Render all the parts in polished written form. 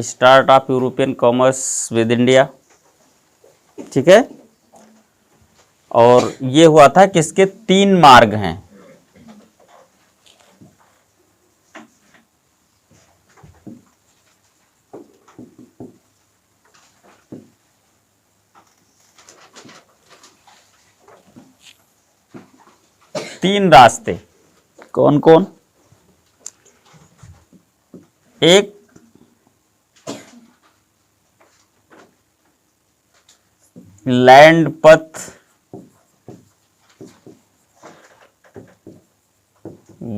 Start of European commerce with India, ठीक है। और ये हुआ था किसके, 3 मार्ग हैं। तीन रास्ते, कौन कौन? एक लैंड पथ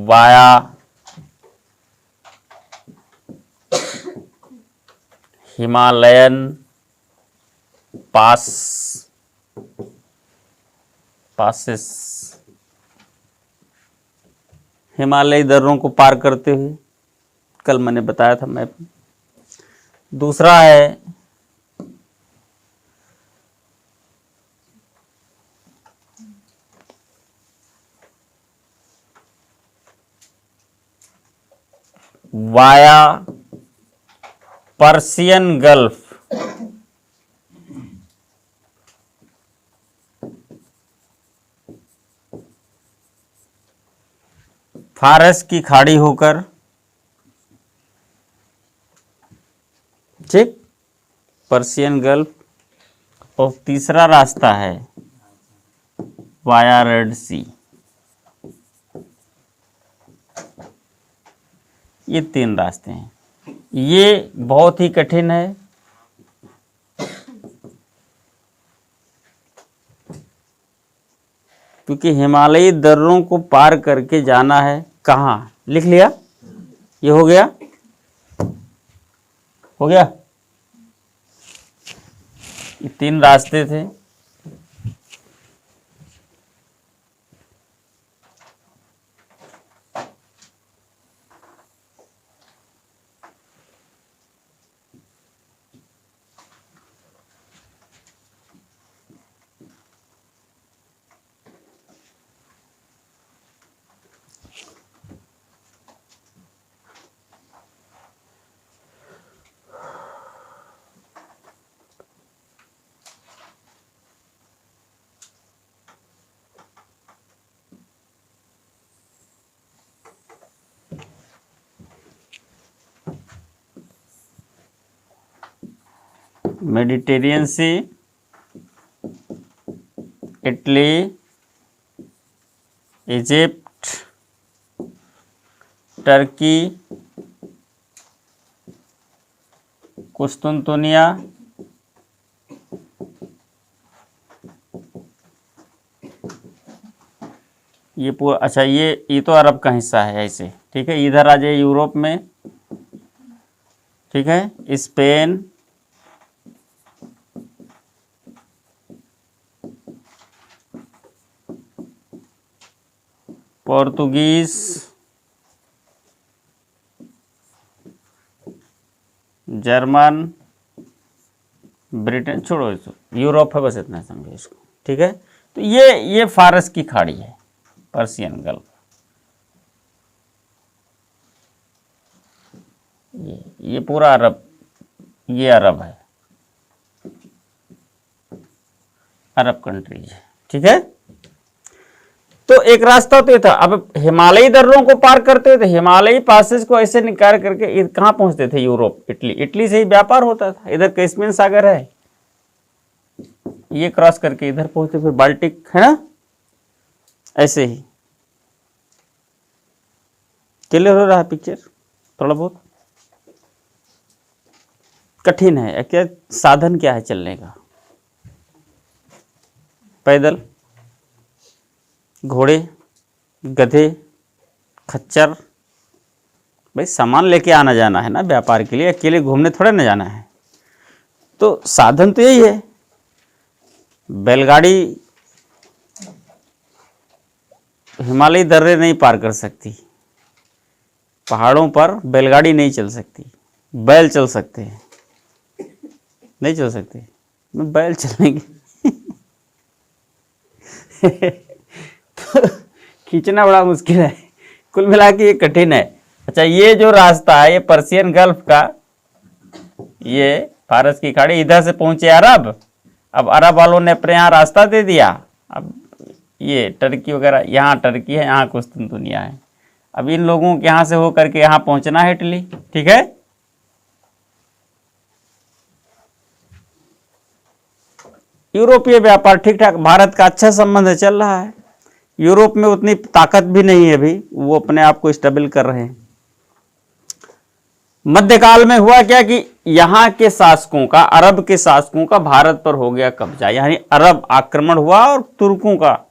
वाया हिमालयन पासेस, हिमालयी दर्रों को पार करते हुए, कल मैंने बताया था मैप। दूसरा है वाया पर्शियन गल्फ, फारस की खाड़ी होकर, ठीक, पर्शियन गल्फ। और तीसरा रास्ता है वाया रेड सी। ये 3 रास्ते हैं। ये बहुत ही कठिन है, क्योंकि हिमालयी दर्रों को पार करके जाना है कहाँ, लिख लिया? ये हो गया, हो गया। ये 3 रास्ते थे। मेडिटेरियन सी, इटली, इजिप्ट, टर्की, कुस्तुनतुनिया, ये पूरा, अच्छा ये तो अरब का हिस्सा है ऐसे, ठीक है। इधर आ जाए यूरोप में, ठीक है, स्पेन, पोर्तुगीज, जर्मन, ब्रिटेन, छोड़ो इसको, यूरोप है, बस इतना समझो इसको, ठीक है। तो ये फारस की खाड़ी है, पर्शियन गल्फ। ये पूरा अरब, ये अरब है, अरब कंट्रीज है, ठीक है। तो एक रास्ता तो ये था। अब हिमालयी दर्रों को पार करते थे, हिमालयी पासेस को ऐसे निकाल करके कहाँ पहुंचते थे, यूरोप, इटली। इटली से ही व्यापार होता था। इधर कैस्पियन सागर है, ये क्रॉस करके इधर पहुंचते, फिर बाल्टिक, है ना, ऐसे ही। क्लियर हो रहा है पिक्चर? थोड़ा बहुत कठिन है क्या? साधन क्या है चलने का? पैदल, घोड़े, गधे, खच्चर। भाई सामान लेके आना जाना है ना व्यापार के लिए, अकेले घूमने थोड़े ना जाना है। तो साधन तो यही है। बैलगाड़ी हिमालयी दर्रे नहीं पार कर सकती, पहाड़ों पर बैलगाड़ी नहीं चल सकती। बैल चल सकते हैं, नहीं चल सकते, बैल चलेंगे तो खींचना बड़ा मुश्किल है। कुल मिला के ये कठिन है। अच्छा, ये जो रास्ता है, ये पर्शियन गल्फ का, ये फारस की खाड़ी, इधर से पहुंचे अरब। अब अरब वालों ने अपने यहाँ रास्ता दे दिया। अब ये टर्की वगैरह, यहाँ टर्की है, यहाँ कुस्तुनतुनिया है। अब इन लोगों के यहाँ से हो करके यहाँ पहुंचना है इटली। ठीक है, यूरोपीय व्यापार ठीक ठाक, भारत का अच्छा संबंध चल रहा है। यूरोप में उतनी ताकत भी नहीं है अभी, वो अपने आप को स्टेबल कर रहे हैं। मध्यकाल में हुआ क्या कि यहाँ के शासकों का, अरब के शासकों का भारत पर हो गया कब्जा, यानी अरब आक्रमण हुआ और तुर्कों का,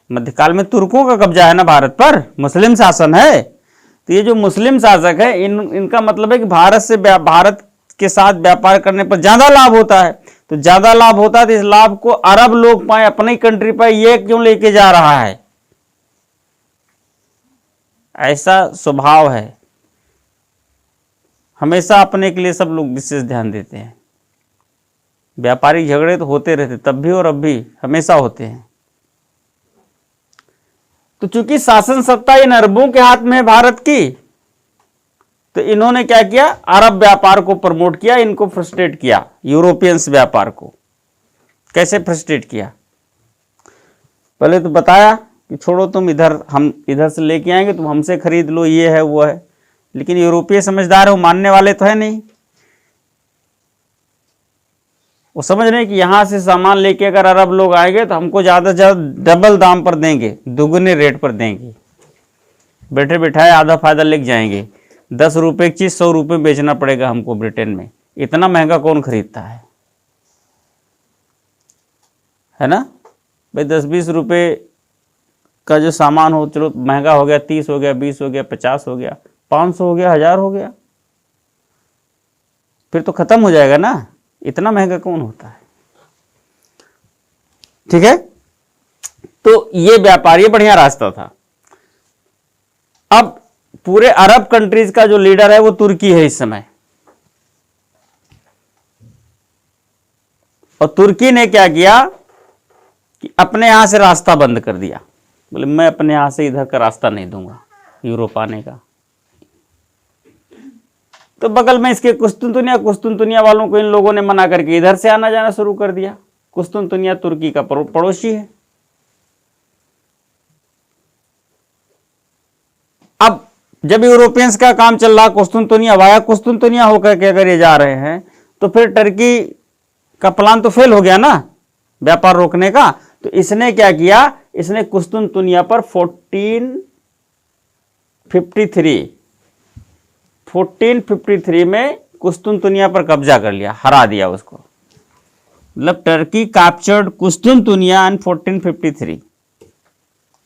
मध्यकाल में तुर्कों का कब्जा है ना भारत पर, मुस्लिम शासन है। तो ये जो मुस्लिम शासक है इनका मतलब है कि भारत के साथ व्यापार करने पर ज्यादा लाभ होता है। तो ज्यादा लाभ होता है तो इस लाभ को अरब लोग पाए अपनी कंट्री पर, ये क्यों लेके जा रहा है? ऐसा स्वभाव है, हमेशा अपने के लिए सब लोग विशेष ध्यान देते हैं। व्यापारिक झगड़े तो होते रहते, तब भी और अब भी हमेशा होते हैं। तो चूंकि शासन सत्ता इन अरबों के हाथ में है भारत की, तो इन्होंने क्या किया, अरब व्यापार को प्रमोट किया, इनको फ्रस्ट्रेट किया, यूरोपियंस व्यापार को। कैसे फ्रस्ट्रेट किया? पहले तो बताया कि छोड़ो तुम, इधर हम इधर से लेके आएंगे, तुम हमसे खरीद लो, ये है वो है। लेकिन यूरोपीय समझदार है, वो मानने वाले तो है नहीं। वो समझ रहे हैं कि यहां से सामान लेके अगर अरब लोग आएंगे तो हमको ज्यादा से ज्यादा डबल दाम पर देंगे, दुगने रेट पर देंगे, बैठे बैठाए आधा फायदा लेके जाएंगे। 10 रुपए की चीज 100 रुपए बेचना पड़ेगा हमको ब्रिटेन में। इतना महंगा कौन खरीदता है ना भाई? 10-20 रुपए का जो सामान हो, चलो महंगा हो गया, 30 हो गया, 20 हो गया, 50 हो गया, 500 हो गया, 1000 हो गया, फिर तो खत्म हो जाएगा ना। इतना महंगा कौन होता है? ठीक है, तो ये व्यापार, ये बढ़िया रास्ता था। अब पूरे अरब कंट्रीज का जो लीडर है वो तुर्की है इस समय। और तुर्की ने क्या किया कि अपने यहां से रास्ता बंद कर दिया। बोले मैं अपने यहां से इधर का रास्ता नहीं दूंगा यूरोप आने का। तो बगल में इसके कुस्तुनतुनिया वालों को इन लोगों ने मना करके इधर से आना जाना शुरू कर दिया। कुस्तुनतुनिया तुर्की का पड़ोसी है। अब जब यूरोपियंस का काम चल रहा, कुस्तुनतुनिया वाया कुस्तुनतुनिया होकर के अगर ये जा रहे हैं, तो फिर टर्की का प्लान तो फेल हो गया ना व्यापार रोकने का। तो इसने क्या किया, इसने कुस्तुनतुनिया पर 1453 में कुस्तुनतुनिया पर कब्जा कर लिया, हरा दिया उसको। मतलब टर्की कैप्चर्ड कुस्तुनतुनिया इन 1453,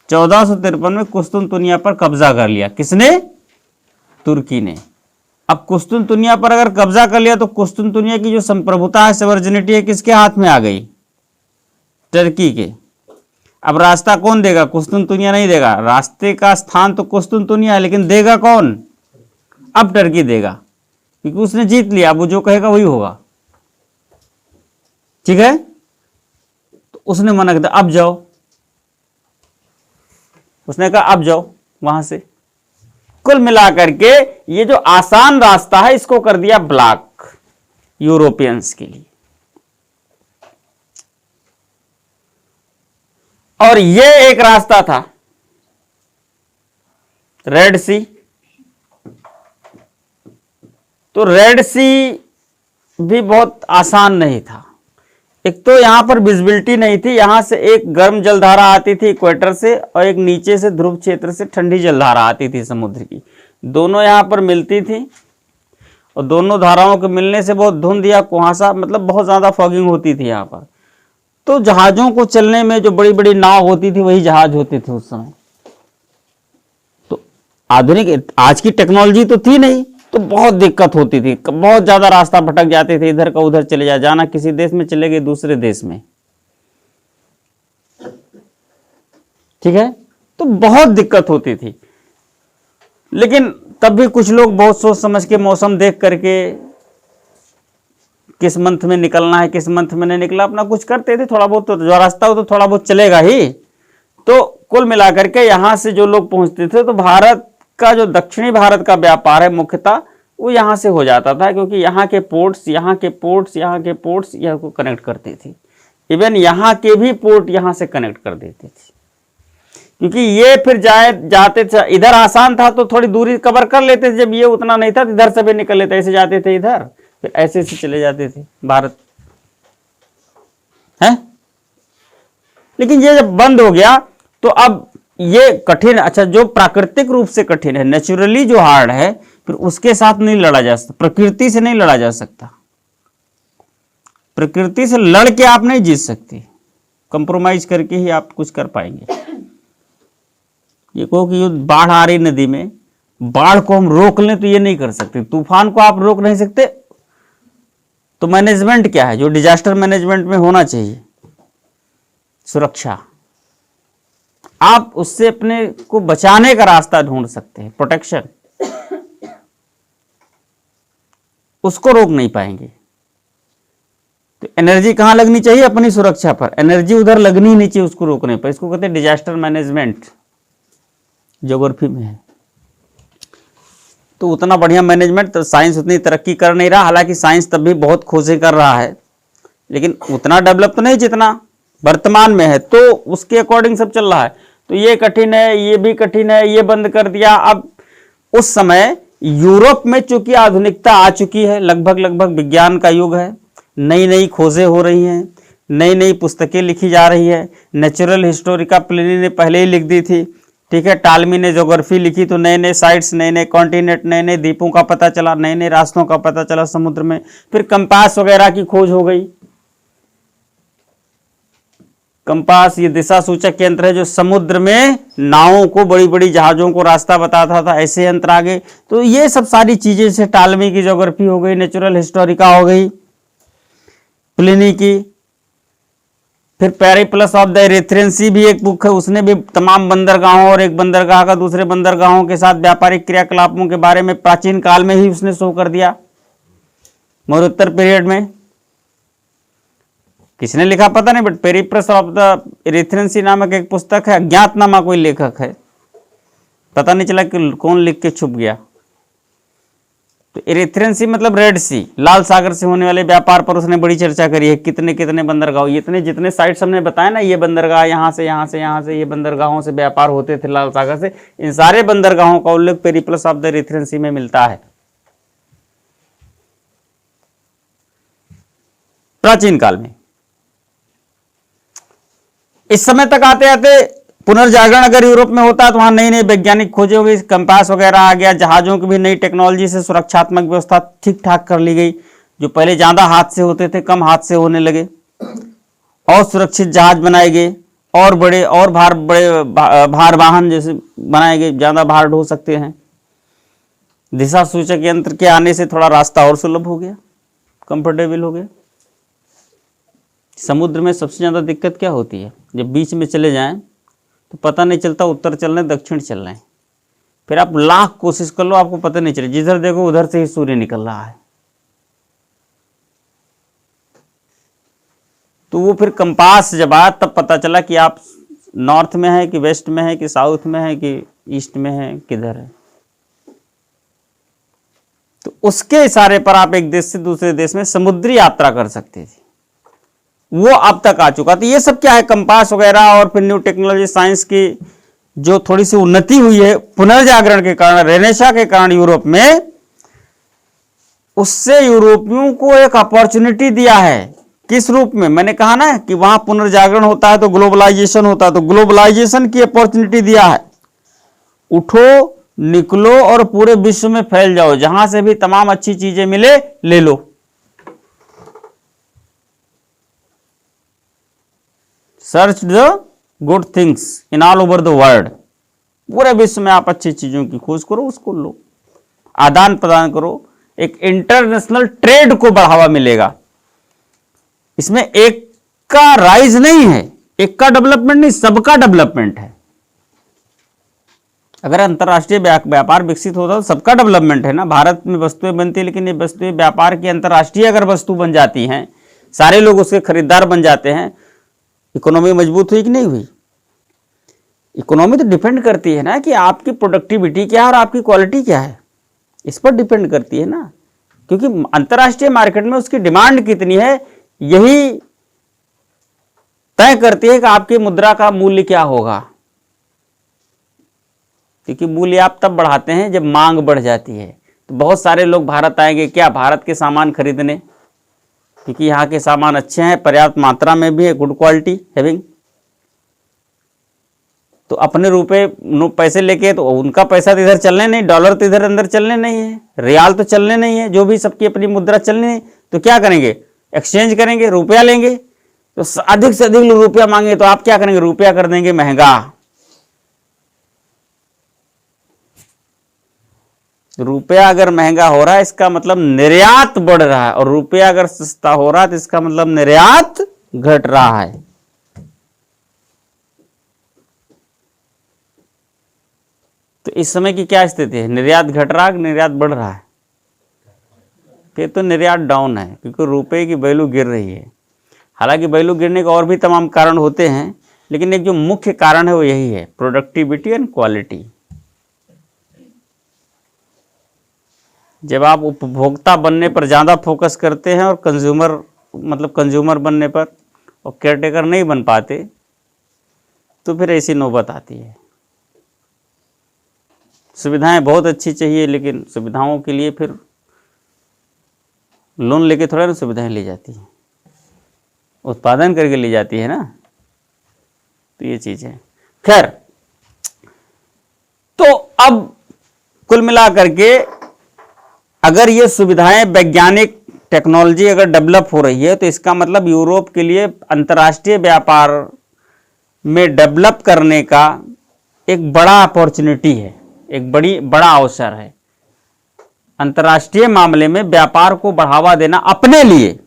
1453 में कुस्तुनतुनिया पर कब्जा कर लिया। किसने? तुर्की ने। अब कुस्तुनतुनिया पर अगर कब्जा कर लिया तो कुस्तुनतुनिया की जो संप्रभुता है, सवर्जिनिटी है, किसके हाथ में आ गई? टर्की के। अब रास्ता कौन देगा? कुस्तुनतुनिया नहीं देगा। रास्ते का स्थान तो कुस्तुनतुनिया है, लेकिन देगा कौन? अब टर्की देगा, क्योंकि उसने जीत लिया। वो जो कहेगा वही होगा। ठीक है, तो उसने मना कर दिया, अब जाओ। उसने कहा अब जाओ वहां से। कुल मिलाकर के ये जो आसान रास्ता है इसको कर दिया ब्लॉक यूरोपियंस के लिए। और ये एक रास्ता था रेड सी। तो रेड सी भी बहुत आसान नहीं था। एक तो यहां पर विजिबिलिटी नहीं थी, यहां से एक गर्म जलधारा आती थी इक्वेटर से, और एक नीचे से ध्रुव क्षेत्र से ठंडी जलधारा आती थी समुद्र की। दोनों यहां पर मिलती थी, और दोनों धाराओं के मिलने से बहुत धुंध या कुहासा, मतलब बहुत ज्यादा फॉगिंग होती थी यहां पर। तो जहाजों को चलने में जो बड़ी बड़ी नाव होती थी वही जहाज होते थे उस समय। तो आधुनिक आज की टेक्नोलॉजी तो थी नहीं, तो बहुत दिक्कत होती थी, बहुत ज्यादा रास्ता भटक जाते थे, इधर का उधर चले जाना किसी देश में, चले गए दूसरे देश में। ठीक है, तो बहुत दिक्कत होती थी। लेकिन तब भी कुछ लोग बहुत सोच समझ के मौसम देख करके किस मंथ में निकलना है, किस मंथ में नहीं निकला, अपना कुछ करते थे। थोड़ा बहुत तो जो रास्ता हो तो थोड़ा बहुत चलेगा ही। तो कुल मिलाकर के यहां से जो लोग पहुंचते थे, तो भारत का जो दक्षिणी भारत का व्यापार है मुख्यतः वो यहाँ से हो जाता था, क्योंकि यहाँ के पोर्ट्स, यहाँ के पोर्ट्स, यहाँ के पोर्ट्स यहाँ को कनेक्ट करती थी। इवन यहाँ के भी पोर्ट यहाँ से कनेक्ट कर देती थी, क्योंकि ये फिर जाते थे इधर आसान था तो थोड़ी दूरी कवर कर लेते थे। जब ये उतना नहीं था तो इधर से भी निकल लेते, ऐसे जाते थे इधर, फिर ऐसे से चले जाते थे भारत है। लेकिन ये जब बंद हो गया तो अब ये कठिन, अच्छा जो प्राकृतिक रूप से कठिन है, नेचुरली जो हार्ड है, फिर उसके साथ नहीं लड़ा जा सकता, प्रकृति से नहीं लड़ा जा सकता। प्रकृति से लड़ के आप नहीं जीत सकते, कंप्रोमाइज करके ही आप कुछ कर पाएंगे। ये कहो कि ये बाढ़ आ रही नदी में, बाढ़ को हम रोक लें तो ये नहीं कर सकते, तूफान को आप रोक नहीं सकते। तो मैनेजमेंट क्या है जो डिजास्टर मैनेजमेंट में होना चाहिए? सुरक्षा। आप उससे अपने को बचाने का रास्ता ढूंढ सकते हैं, प्रोटेक्शन, उसको रोक नहीं पाएंगे। तो एनर्जी कहां लगनी चाहिए? अपनी सुरक्षा पर। एनर्जी उधर लगनी ही नहीं चाहिए उसको रोकने पर। इसको कहते हैं डिजास्टर मैनेजमेंट, ज्योग्राफी में है। तो उतना बढ़िया मैनेजमेंट तो साइंस उतनी तरक्की कर नहीं रहा, हालांकि साइंस तब भी बहुत खोजें कर रहा है, लेकिन उतना डेवलप तो नहीं जितना वर्तमान में है। तो उसके अकॉर्डिंग सब चल रहा है। तो ये कठिन है, ये भी कठिन है, ये बंद कर दिया। अब उस समय यूरोप में चूंकि आधुनिकता आ चुकी है, लगभग विज्ञान का युग है, नई नई खोजें हो रही हैं, नई नई पुस्तकें लिखी जा रही है। नेचुरल हिस्टोरिका प्लिनी ने पहले ही लिख दी थी, ठीक है। टालमी ने ज्योग्राफी लिखी तो नए नए साइट्स, नए नए कॉन्टिनेंट, नए नए द्वीपों का पता चला, नए नए रास्तों का पता चला समुद्र में। फिर कंपास वगैरह की खोज हो गई। कंपास ये दिशा सूचक यंत्र है जो समुद्र में नावों को, बड़ी बड़ी जहाजों को रास्ता बताता था, ऐसे यंत्र आ गए। तो ये सब सारी चीजें से टालमी की ज्योग्राफी हो गई, नेचुरल हिस्टोरिका हो गई प्लिनी की। फिर पेरिप्लस ऑफ द इरेथ्रियन सी भी एक बुक है, उसने भी तमाम बंदरगाहों और एक बंदरगाह का दूसरे बंदरगाहों के साथ व्यापारिक क्रियाकलापों के बारे में प्राचीन काल में ही उसने शो कर दिया, मौर्योत्तर पीरियड में। किसने लिखा पता नहीं, बट पेरिप्लस ऑफ द इरेथ्रियन सी नामक एक पुस्तक है, अज्ञातनामा कोई लेखक है, पता नहीं चला कि कौन लिख के छुप गया। तो इरेथ्रियन सी मतलब रेड सी, लाल सागर से होने वाले व्यापार पर उसने बड़ी चर्चा करी है। कितने कितने बंदरगाह, इतने जितने साइट्स हमने बताया ना, ये बंदरगाह यहाँ से यहाँ से यहाँ से, ये बंदरगाहों से व्यापार होते थे लाल सागर से, इन सारे बंदरगाहों का उल्लेख पेरिप्लस ऑफ द इरेथ्रियन सी में मिलता है प्राचीन काल में। इस समय तक आते आते पुनर्जागरण अगर यूरोप में होता तो वहां नई नई वैज्ञानिक खोजें हो गई, कंपास वगैरह आ गया, जहाजों की भी नई टेक्नोलॉजी से सुरक्षात्मक व्यवस्था ठीक ठाक कर ली गई। जो पहले ज्यादा हाथ से होते थे कम हाथ से होने लगे, और सुरक्षित जहाज बनाए गए, और बड़े भार वाहन जैसे बनाए गए, ज्यादा भार ढो सकते हैं। दिशा सूचक यंत्र के आने से थोड़ा रास्ता और सुलभ हो गया, कंफर्टेबल हो गया। समुद्र में सबसे ज्यादा दिक्कत क्या होती है? जब बीच में चले जाएं तो पता नहीं चलता उत्तर चल रहे हैं दक्षिण चल रहे हैं, फिर आप लाख कोशिश कर लो आपको पता नहीं चले, जिधर देखो उधर से ही सूर्य निकल रहा है। तो वो फिर कंपास जब आया तब पता चला कि आप नॉर्थ में है कि वेस्ट में है कि साउथ में है कि ईस्ट में है, किधर है। तो उसके इशारे पर आप एक देश से दूसरे देश में समुद्री यात्रा कर सकते थे, वो अब तक आ चुका। तो ये सब क्या है, कंपास वगैरह और फिर न्यू टेक्नोलॉजी साइंस की जो थोड़ी सी उन्नति हुई है पुनर्जागरण के कारण, रेनेसा के कारण यूरोप में, उससे यूरोपियों को एक अपॉर्चुनिटी दिया है। किस रूप में? मैंने कहा ना कि वहां पुनर्जागरण होता है तो ग्लोबलाइजेशन होता है, तो ग्लोबलाइजेशन की अपॉर्चुनिटी दिया है। उठो, निकलो और पूरे विश्व में फैल जाओ, जहां से भी तमाम अच्छी चीजें मिले ले लो। Search the good things in all over the world, पूरे विश्व में आप अच्छी चीजों की खोज करो, उसको लो, आदान प्रदान करो, एक इंटरनेशनल ट्रेड को बढ़ावा मिलेगा। इसमें एक का राइज नहीं है, एक का डेवलपमेंट नहीं, सबका डेवलपमेंट है। अगर अंतर्राष्ट्रीय व्यापार विकसित होता तो सबका डेवलपमेंट है ना। भारत में वस्तुएं बनती है, लेकिन ये वस्तुएं व्यापार की अंतर्राष्ट्रीय अगर वस्तु बन जाती हैं, सारे लोग उसके खरीदार बन जाते हैं, इकोनॉमी मजबूत हुई कि नहीं हुई? इकोनॉमी तो डिपेंड करती है ना कि आपकी प्रोडक्टिविटी क्या है और आपकी क्वालिटी क्या है। इस पर डिपेंड करती है ना, क्योंकि अंतर्राष्ट्रीय मार्केट में उसकी डिमांड कितनी है यही तय करती है कि आपकी मुद्रा का मूल्य क्या होगा। क्योंकि मूल्य आप तब बढ़ाते हैं जब मांग बढ़ जाती है। तो बहुत सारे लोग भारत आएंगे क्या, भारत के सामान खरीदने, क्योंकि यहाँ के सामान अच्छे हैं, पर्याप्त मात्रा में भी है, गुड क्वालिटी हैविंग। तो अपने रुपए पैसे लेके, तो उनका पैसा तो इधर चलने नहीं, डॉलर तो इधर अंदर चलने नहीं है, रियाल तो चलने नहीं है, जो भी सबकी अपनी मुद्रा चलने नहीं, तो क्या करेंगे, एक्सचेंज करेंगे, रुपया लेंगे। तो अधिक से अधिक लोग रुपया मांगे तो आप क्या करेंगे, रुपया कर देंगे महंगा। रुपया अगर महंगा हो रहा है इसका मतलब निर्यात बढ़ रहा है, और रुपया अगर सस्ता हो रहा है तो इसका मतलब निर्यात घट रहा है। तो इस समय की क्या स्थिति है, निर्यात घट रहा है, निर्यात बढ़ रहा है? फिर तो निर्यात डाउन है, क्योंकि रुपए की वैल्यू गिर रही है। हालांकि वैल्यू गिरने के और भी तमाम कारण होते हैं, लेकिन एक जो मुख्य कारण है वो यही है, प्रोडक्टिविटी एंड क्वालिटी। जब आप उपभोक्ता बनने पर ज़्यादा फोकस करते हैं और कंज्यूमर बनने पर और केयरटेकर नहीं बन पाते, तो फिर ऐसी नौबत आती है। सुविधाएं बहुत अच्छी चाहिए, लेकिन सुविधाओं के लिए फिर लोन लेके थोड़ा ना सुविधाएं ली जाती हैं, उत्पादन करके ली जाती है ना। तो ये चीज़ है। खैर, तो अब कुल मिलाकर के अगर ये सुविधाएं, वैज्ञानिक टेक्नोलॉजी अगर डेवलप हो रही है, तो इसका मतलब यूरोप के लिए अंतर्राष्ट्रीय व्यापार में डेवलप करने का एक बड़ा अपॉर्चुनिटी है, एक बड़ा अवसर है। अंतर्राष्ट्रीय मामले में व्यापार को बढ़ावा देना अपने लिए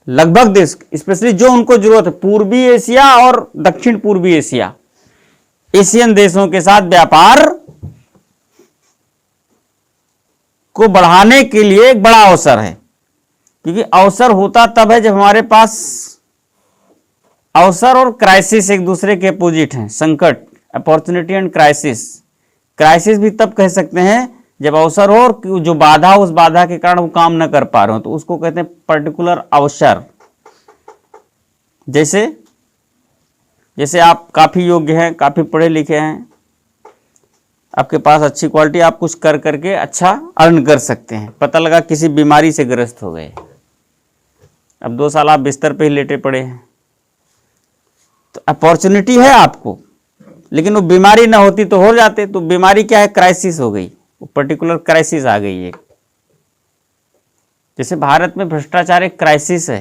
लगभग देश, स्पेशली जो उनको जरूरत है, पूर्वी एशिया और दक्षिण पूर्वी एशिया, एशियन देशों के साथ व्यापार को बढ़ाने के लिए एक बड़ा अवसर है। क्योंकि अवसर होता तब है जब हमारे पास, अवसर और क्राइसिस एक दूसरे के अपोजिट हैं, संकट, अपॉर्चुनिटी एंड क्राइसिस। क्राइसिस भी तब कह सकते हैं जब अवसर हो और जो बाधा, उस बाधा के कारण वो काम न कर पा रहे हो, तो उसको कहते हैं पर्टिकुलर अवसर। जैसे आप काफी योग्य हैं, काफी पढ़े लिखे हैं, आपके पास अच्छी क्वालिटी, आप कुछ कर करके अच्छा अर्न कर सकते हैं। पता लगा किसी बीमारी से ग्रस्त हो गए, अब 2 साल आप बिस्तर पे ही लेटे पड़े हैं, तो अपॉर्चुनिटी है आपको, लेकिन वो बीमारी ना होती तो हो जाते। तो बीमारी क्या है, क्राइसिस हो गई, वो पर्टिकुलर क्राइसिस आ गई है। जैसे भारत में भ्रष्टाचार एक क्राइसिस है,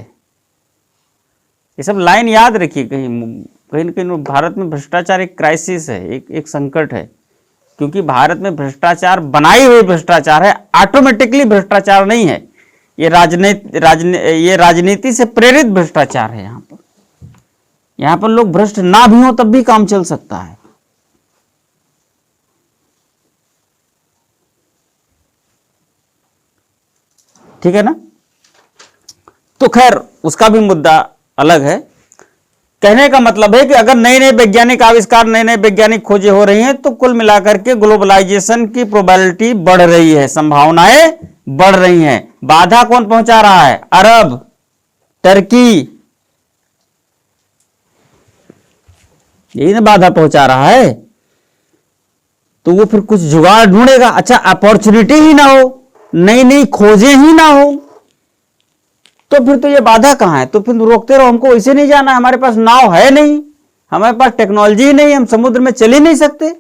ये सब लाइन याद रखिए, कहीं न कहीं भारत में भ्रष्टाचार एक क्राइसिस है, एक संकट है। क्योंकि भारत में भ्रष्टाचार बनाई हुई भ्रष्टाचार है, ऑटोमेटिकली भ्रष्टाचार नहीं है। ये राजनीति से प्रेरित भ्रष्टाचार है। यहाँ पर लोग भ्रष्ट ना भी हो तब भी काम चल सकता है। ठीक है ना। तो खैर उसका भी मुद्दा अलग है। कहने का मतलब है कि अगर नए नए वैज्ञानिक आविष्कार, नए नए वैज्ञानिक खोजें हो रही हैं, तो कुल मिलाकर के ग्लोबलाइजेशन की प्रोबेबिलिटी बढ़ रही है, संभावनाएं बढ़ रही हैं। बाधा कौन पहुंचा रहा है, अरब, टर्की, यही ना बाधा पहुंचा रहा है। तो वो फिर कुछ जुगाड़ ढूंढेगा। अच्छा, अपॉर्चुनिटी ही ना हो, नई नई खोजें ही ना हो, तो फिर तो ये बाधा कहां है। तो फिर रोकते रहो, हमको वैसे नहीं जाना है, हमारे पास नाव है नहीं, हमारे पास टेक्नोलॉजी ही नहीं, हम समुद्र में चल ही नहीं सकते,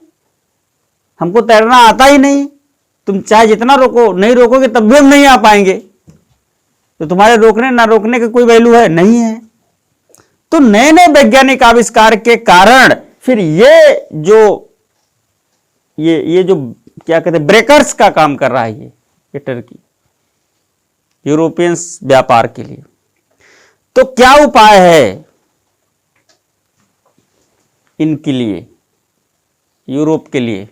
हमको तैरना आता ही नहीं। तुम चाहे जितना रोको, नहीं रोकोगे तब भी हम नहीं आ पाएंगे। तो तुम्हारे रोकने ना रोकने का कोई वैल्यू है नहीं है। तो नए नए वैज्ञानिक आविष्कार के कारण फिर ये जो क्या कहते हैं, ब्रेकर्स का काम कर रहा है ये टर्की, यूरोपियंस व्यापार के लिए। तो क्या उपाय है इनके लिए, यूरोप के लिए?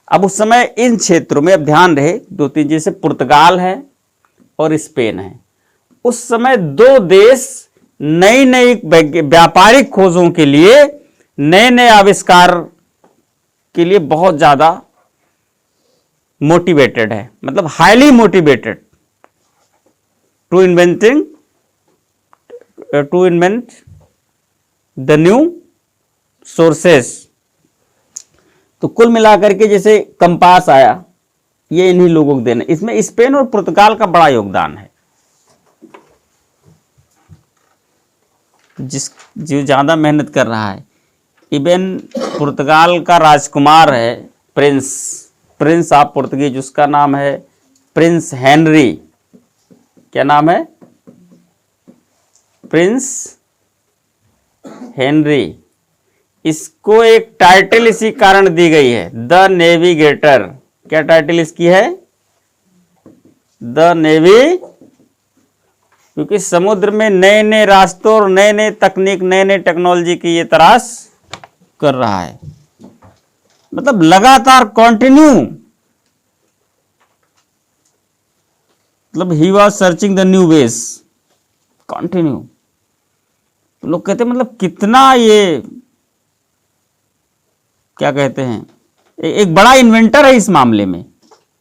अब उस समय इन क्षेत्रों में, अब ध्यान रहे, 2-3 जैसे पुर्तगाल है और स्पेन है, उस समय 2 देश नई नई व्यापारिक खोजों के लिए, नए नए आविष्कार के लिए बहुत ज्यादा मोटिवेटेड है, मतलब highly motivated to invent the new sources. तो कुल मिलाकर के जैसे कंपास आया, ये इन्हीं लोगों को देना। इसमें स्पेन और पुर्तगाल का बड़ा योगदान है। जो ज्यादा मेहनत कर रहा है, इवन पुर्तगाल का राजकुमार है प्रिंस ऑफ पुर्तगीज, उसका नाम है प्रिंस हेनरी। क्या नाम है? Prince Henry. इसको एक टाइटल इसी कारण दी गई है, द नेविगेटर। क्या टाइटल इसकी है? द नेवी, क्योंकि समुद्र में नए नए रास्तों और नए नए तकनीक, नए नए टेक्नोलॉजी की ये तलाश कर रहा है, मतलब लगातार कंटिन्यू, मतलब he was searching the new ways continue. लोग कहते हैं मतलब कितना ये क्या कहते हैं, एक बड़ा इन्वेंटर है इस मामले में,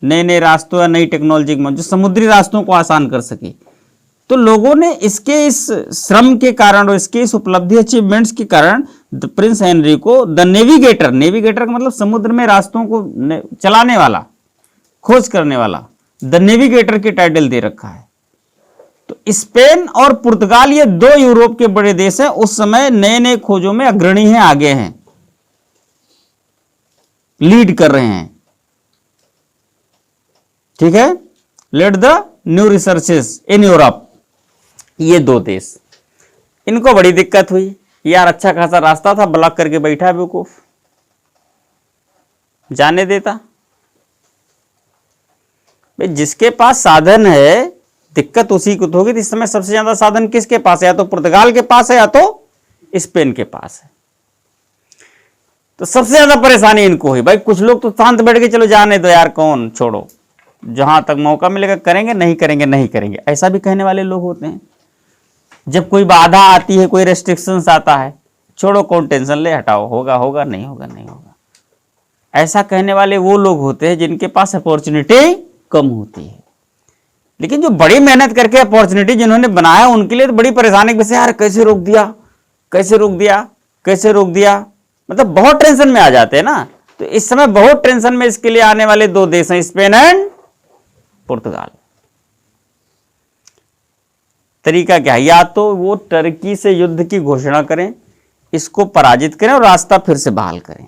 नए नए रास्तों या नई टेक्नोलॉजी जो समुद्री रास्तों को आसान कर सके। तो लोगों ने इसके इस श्रम के कारण और इसके इस उपलब्धि अचीवमेंट्स के कारण प्रिंस हेनरी को द नेविगेटर, नेविगेटर का मतलब समुद्र में रास्तों को चलाने वाला, खोज करने वाला, द नेविगेटर की टाइटल दे रखा है। तो स्पेन और पुर्तगाल ये दो यूरोप के बड़े देश हैं, उस समय नए नए खोजों में अग्रणी हैं, आगे हैं, लीड कर रहे हैं। ठीक है, lead the new researches in Europe. ये दो देश, इनको बड़ी दिक्कत हुई यार, अच्छा खासा रास्ता था, ब्लॉक करके बैठा बेवकूफ, जाने देता। भाई जिसके पास साधन है, दिक्कत उसी को तो होगी। इस समय सबसे ज्यादा साधन किसके पास है? या तो पुर्तगाल के पास है या तो स्पेन के पास है। तो सबसे ज्यादा परेशानी इनको हुई। भाई कुछ लोग तो शांत बैठ के चलो जाने दो यार, कौन छोड़ो, जहां तक मौका मिलेगा करेंगे, नहीं करेंगे नहीं करेंगे, ऐसा भी कहने वाले लोग होते हैं। जब कोई बाधा आती है, कोई रेस्ट्रिक्शंस आता है, छोड़ो कौन टेंशन ले, हटाओ, होगा होगा, नहीं होगा नहीं होगा, ऐसा कहने वाले वो लोग होते हैं जिनके पास अपॉर्चुनिटी कम होती है। लेकिन जो बड़ी मेहनत करके अपॉर्चुनिटी जिन्होंने बनाया, उनके लिए तो बड़ी परेशानी की, यार कैसे रोक दिया, कैसे रोक दिया, कैसे रोक दिया, मतलब बहुत टेंशन में आ जाते हैं ना। तो इस समय बहुत टेंशन में इसके लिए आने वाले दो देश हैं, स्पेन एंड पुर्तगाल। तरीका क्या है? या तो वो टर्की से युद्ध की घोषणा करें, इसको पराजित करें और रास्ता फिर से बहाल करें,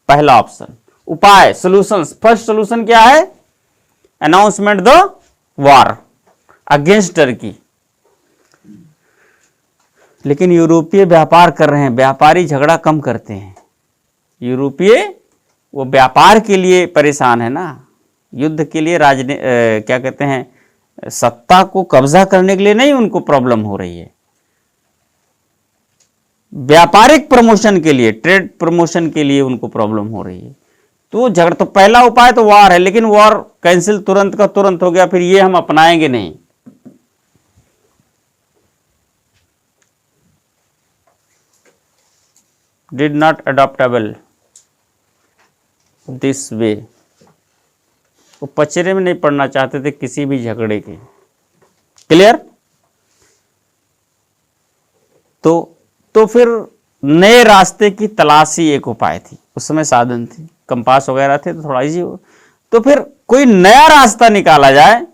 पहला ऑप्शन। उपाय, सॉल्यूशंस, फर्स्ट सॉल्यूशन क्या है? Announcement the war against Turkey. लेकिन यूरोपीय व्यापार कर रहे हैं, व्यापारी झगड़ा कम करते हैं। यूरोपीय वो व्यापार के लिए परेशान है ना, युद्ध के लिए, क्या कहते हैं, सत्ता को कब्जा करने के लिए नहीं उनको प्रॉब्लम हो रही है, व्यापारिक प्रमोशन के लिए, ट्रेड प्रमोशन के लिए उनको प्रॉब्लम हो रही है। तो झगड़ा, तो पहला उपाय तो वॉर है, लेकिन वॉर कैंसिल तुरंत का तुरंत हो गया, फिर ये हम अपनाएंगे नहीं। Did not adoptable this way. वो पचड़े में नहीं पड़ना चाहते थे किसी भी झगड़े के। क्लियर? तो फिर नए रास्ते की तलाशी एक उपाय थी। उस समय साधन थे, कंपास वगैरह थे, तो थोड़ा इजी हो। तो फिर कोई नया रास्ता निकाला जाए,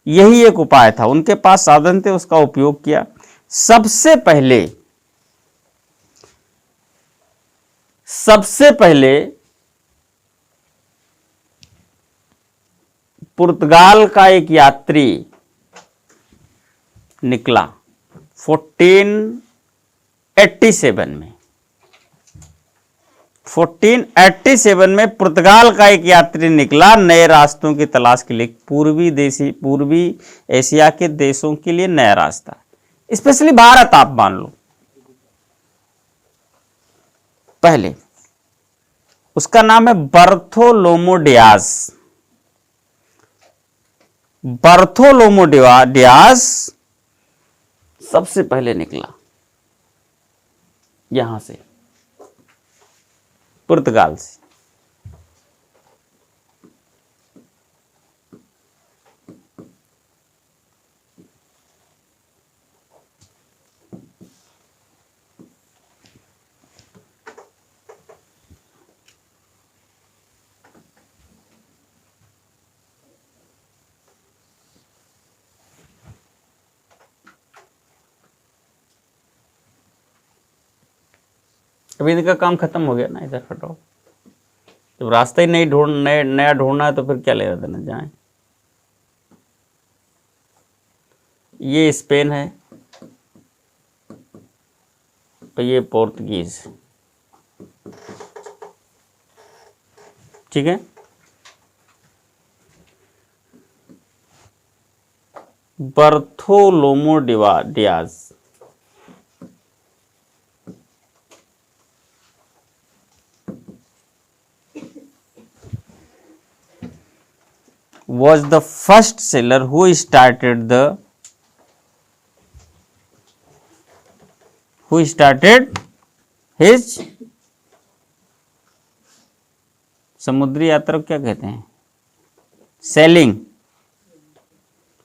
यही एक उपाय था। उनके पास साधन थे, उसका उपयोग किया। सबसे पहले पुर्तगाल का एक यात्री निकला 1487 में। 1487 में पुर्तगाल का एक यात्री निकला नए रास्तों की तलाश के लिए, पूर्वी एशिया के देशों के लिए नया रास्ता, स्पेशली भारत आप मान लो। पहले उसका नाम है बर्थोलोमो डियाज। बर्थोलोमो डियाज सबसे पहले निकला यहां से, पुर्तगाल से। अभी इनका काम खत्म हो गया ना, इधर हटाओ। जब रास्ता ही नहीं नया ढूंढना है तो फिर क्या लेना देना, जाए। ये स्पेन है तो ये पोर्तुगीज, ठीक है। बर्थोलोमो Diaz was the first sailor who started his समुद्री यात्रा को क्या कहते हैं, selling,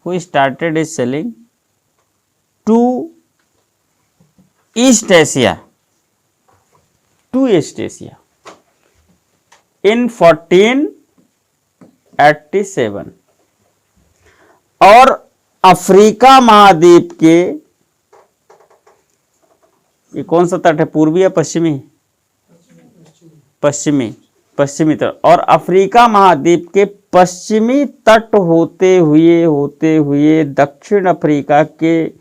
who started his sailing to East Asia in 1487 और अफ्रीका महाद्वीप के, ये कौन सा तट है, पूर्वी या पश्चिमी, पश्चिमी तट, और अफ्रीका महाद्वीप के पश्चिमी तट होते हुए दक्षिण अफ्रीका के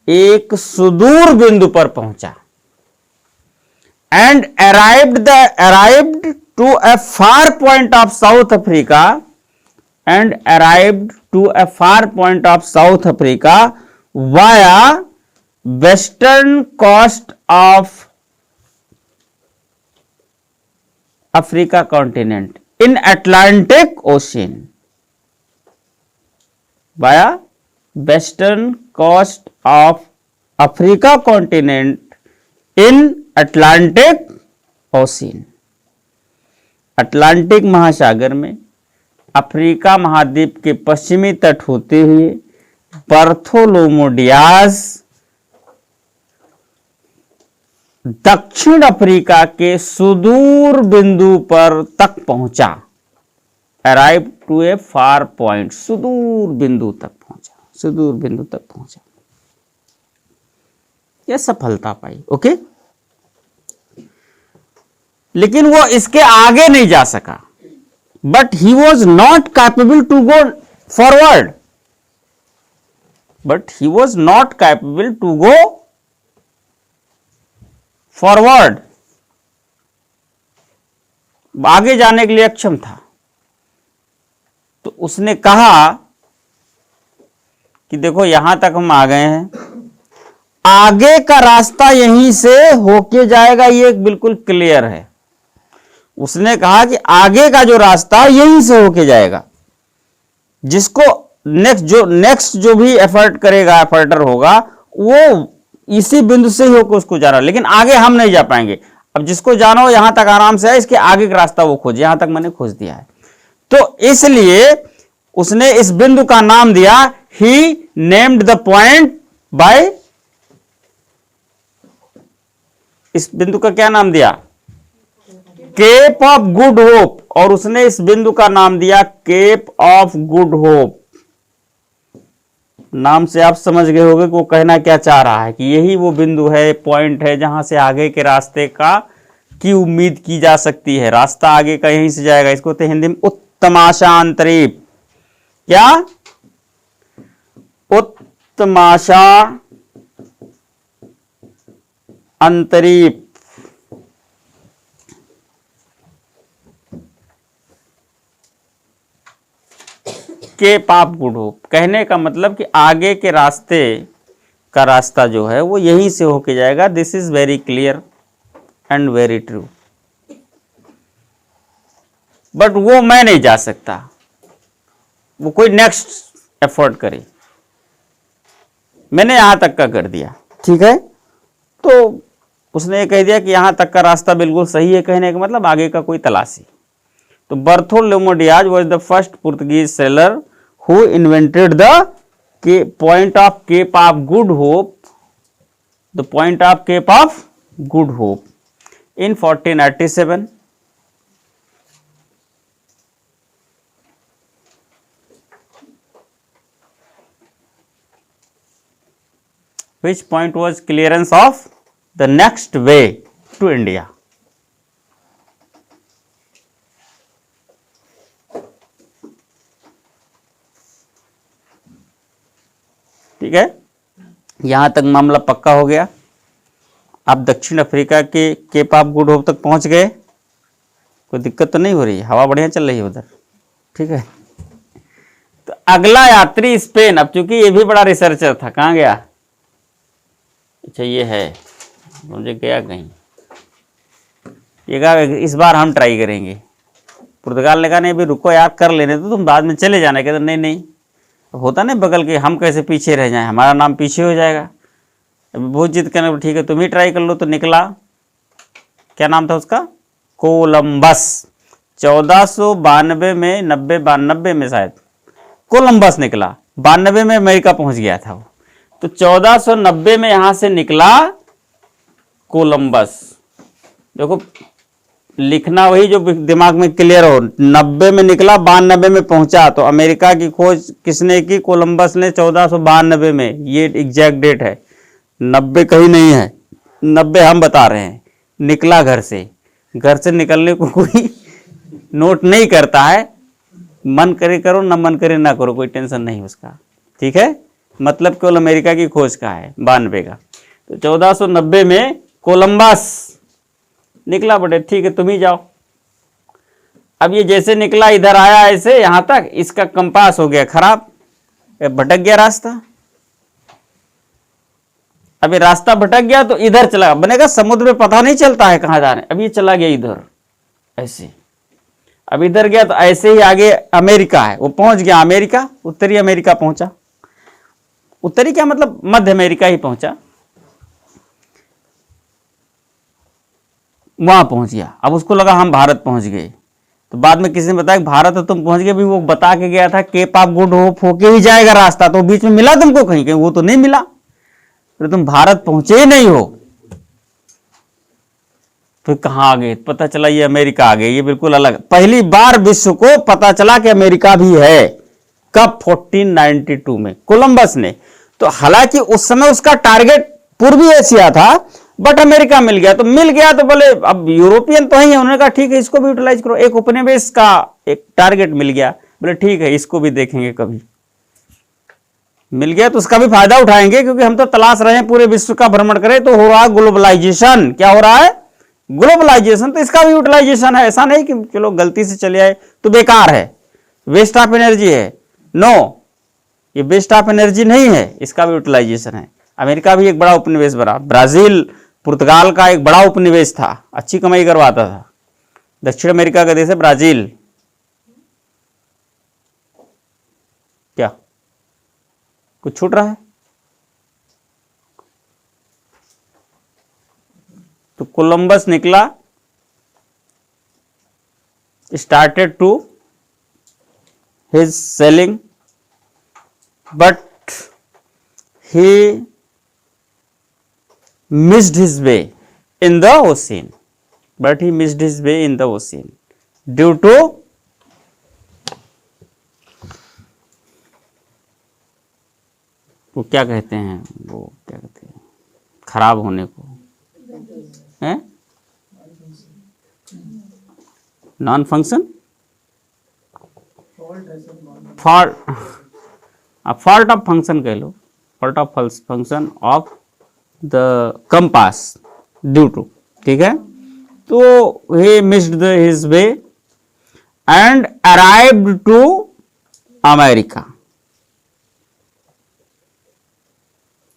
एक सुदूर बिंदु पर पहुंचा, and arrived to a far point of South Africa via western coast of Africa continent in Atlantic ocean, via western coast of Africa continent in Atlantic ocean, Atlantic महासागर में अफ्रीका महाद्वीप के पश्चिमी तट होते हुए बर्थोलोमो डियाज दक्षिण अफ्रीका के सुदूर बिंदु पर तक पहुंचा, arrive to a far point, सुदूर बिंदु तक पहुंचा, यह सफलता पाई। ओके, लेकिन वो इसके आगे नहीं जा सका, but he was not capable to go forward, आगे जाने के लिए अक्षम था। तो उसने कहा कि देखो यहां तक हम आ गए हैं, आगे का रास्ता यहीं से होके जाएगा, ये बिल्कुल क्लियर है। उसने कहा कि आगे का जो रास्ता यहीं से होके जाएगा, जिसको नेक्स्ट जो भी एफर्टर होगा वो इसी बिंदु से ही होकर उसको जाना, लेकिन आगे हम नहीं जा पाएंगे। अब जिसको जाना हो यहां तक आराम से है, इसके आगे का रास्ता वो खोजे, यहां तक मैंने खोज दिया है। तो इसलिए उसने इस बिंदु का नाम दिया, ही नेम्ड द पॉइंट बाय, इस बिंदु का क्या नाम दिया, केप ऑफ गुड होप, और उसने इस बिंदु का नाम दिया केप ऑफ गुड होप। नाम से आप समझ गए होंगे कि वो कहना क्या चाह रहा है, कि यही वो बिंदु है, पॉइंट है, जहां से आगे के रास्ते की उम्मीद की जा सकती है। रास्ता आगे का यहीं से जाएगा, इसको तो हिंदी में उत्तमाशा अंतरीप, क्या, उत्तमाशा अंतरीप। केप ऑफ गुड होप, कहने का मतलब कि आगे के रास्ते का रास्ता जो है वो यहीं से होके जाएगा। This is very clear and very true, but वो मैं नहीं जा सकता, वो कोई नेक्स्ट एफर्ट करे, मैंने यहां तक का कर दिया, ठीक है। तो उसने ये कह दिया कि यहां तक का रास्ता बिल्कुल सही है, कहने का मतलब आगे का कोई तलाशी। तो Bartholomew Diaz was the first Portuguese sailor who invented the point of Cape of Good Hope, the point of Cape of Good Hope in 1487। Which point was clearance of the next way, to India. ठीक है, यहां तक मामला पक्का हो गया। आप दक्षिण अफ्रीका के केप ऑफ गुड होप तक पहुंच गए, कोई दिक्कत तो नहीं हो रही, हवा बढ़िया चल रही है उधर। ठीक है, तो अगला यात्री स्पेन। अब चूंकि ये भी बड़ा रिसर्चर था, कहाँ गया? अच्छा ये है, मुझे गया कहीं, ये कहा इस बार हम ट्राई करेंगे। पुर्तगाल ने कहा नहीं अभी रुको यार, कर लेने तो तुम बाद में चले जाना। कहते नहीं नहीं, होता नहीं बगल के, हम कैसे पीछे रह जाएं, हमारा नाम पीछे हो जाएगा। अभी बहुत जिद करने, ठीक है तुम ही ट्राई कर लो। तो निकला, क्या नाम था उसका? कोलंबस। 1492 में 92 में शायद कोलंबस निकला, 92 में अमेरिका पहुंच गया था वो। तो 1490 में यहां से निकला कोलंबस। देखो लिखना वही जो दिमाग में क्लियर हो। 90 में निकला, 92 में पहुंचा। तो अमेरिका की खोज किसने की? कोलंबस ने 1492 में। ये एग्जैक्ट डेट है, 90 कहीं नहीं है, 90 हम बता रहे हैं। निकला घर से, घर से निकलने को कोई नोट नहीं करता है, मन करे करो ना मन करे ना करो, कोई टेंशन नहीं उसका। ठीक है, मतलब केवल अमेरिका की खोज का है 92 का। तो 1490 में कोलंबस निकला, बटे ठीक है तुम ही जाओ। अब ये जैसे निकला इधर आया ऐसे यहां तक, इसका कंपास हो गया खराब, भटक गया रास्ता। अब ये रास्ता भटक गया तो इधर चला, बनेगा समुद्र में पता नहीं चलता है कहां जा रहे हैं। अब ये चला गया इधर ऐसे, अब इधर गया तो ऐसे ही आगे अमेरिका है, वो पहुंच गया अमेरिका, उत्तरी अमेरिका पहुंचा। उत्तरी क्या मतलब मध्य अमेरिका ही पहुंचा, वहां पहुंच गया। अब उसको लगा हम भारत पहुंच गए। तो बाद में किसी ने बताया भारत तो तुम पहुंच गए, भी वो बता के गया था केप ऑफ गुड होप होके ही जाएगा रास्ता, तो बीच में मिला तुमको कहीं कहीं? वो तो नहीं मिला, तो तुम भारत पहुंचे ही नहीं हो। तो कहां आ गए? पता चला ये अमेरिका आ गए, ये बिल्कुल अलग। पहली बार विश्व को पता चला कि अमेरिका भी है, कब? 1492 में कोलंबस ने। तो हालांकि उस समय उसका टारगेट पूर्वी एशिया था, बट अमेरिका मिल गया। तो मिल गया तो बोले अब यूरोपियन तो ही है, उन्होंने कहा ठीक है इसको भी यूटिलाइज करो। एक उपनिवेश का एक टारगेट मिल गया, बोले ठीक है इसको भी देखेंगे, कभी मिल गया तो उसका भी फायदा उठाएंगे, क्योंकि हम तो तलाश रहे हैं पूरे विश्व का भ्रमण करें। तो हो रहा है ग्लोबलाइजेशन। क्या हो रहा है? ग्लोबलाइजेशन। तो इसका भी यूटिलाइजेशन है। ऐसा नहीं कि चलो गलती से चले आए तो बेकार है, वेस्ट ऑफ एनर्जी है। नो, ये वेस्ट ऑफ एनर्जी नहीं है, इसका भी यूटिलाइजेशन है। अमेरिका भी एक बड़ा उपनिवेश बना, ब्राजील पुर्तगाल का एक बड़ा उपनिवेश था, अच्छी कमाई करवाता था। दक्षिण अमेरिका का देश है ब्राजील। क्या कुछ छूट रहा है? तो कोलंबस निकला, started to his sailing, but he missed his way in the ocean, but he missed his way in the ocean due to वो क्या कहते हैं, वो क्या कहते हैं खराब होने को, हैं? Non function, fault of function कह लो, fault of function of the compass due to. ठीक है, तो he missed his way and arrived to America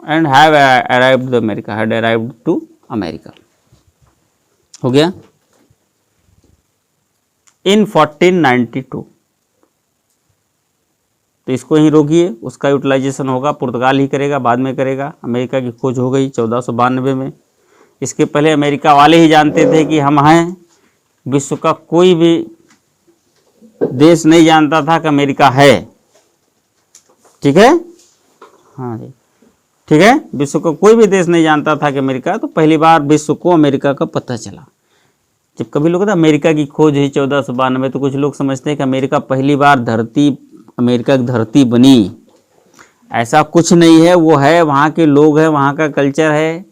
and have arrived to America, had arrived to America। हो गया in 1492। तो इसको ही रोकिए, उसका यूटिलाइजेशन होगा, पुर्तगाल ही करेगा, बाद में करेगा। अमेरिका की खोज हो गई 1492 में। इसके पहले अमेरिका वाले ही जानते थे कि हम हैं, विश्व का कोई भी देश नहीं जानता था कि अमेरिका है। ठीक है, हाँ जी ठीक है, विश्व का कोई भी देश नहीं जानता था कि अमेरिका, तो पहली बार विश्व को अमेरिका का पता चला। जब कभी लोग अमेरिका की खोज हुई 1492, तो कुछ लोग समझते हैं कि अमेरिका पहली बार अमेरिका की धरती बनी। ऐसा कुछ नहीं है, वो है, वहाँ के लोग हैं, वहाँ का कल्चर है,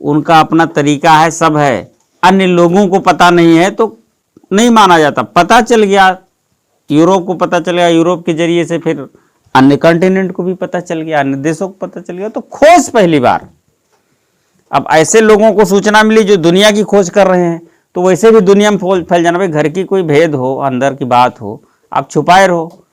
उनका अपना तरीका है, सब है। अन्य लोगों को पता नहीं है तो नहीं माना जाता। पता चल गया, यूरोप को पता चल गया, यूरोप के जरिए से फिर अन्य कॉन्टिनेंट को भी पता चल गया, अन्य देशों को पता चल गया, तो खोज पहली बार। अब ऐसे लोगों को सूचना मिली जो दुनिया की खोज कर रहे हैं, तो वैसे भी दुनिया में फैल जाना। भाई घर की कोई भेद हो, अंदर की बात हो, आप छुपाए रहो,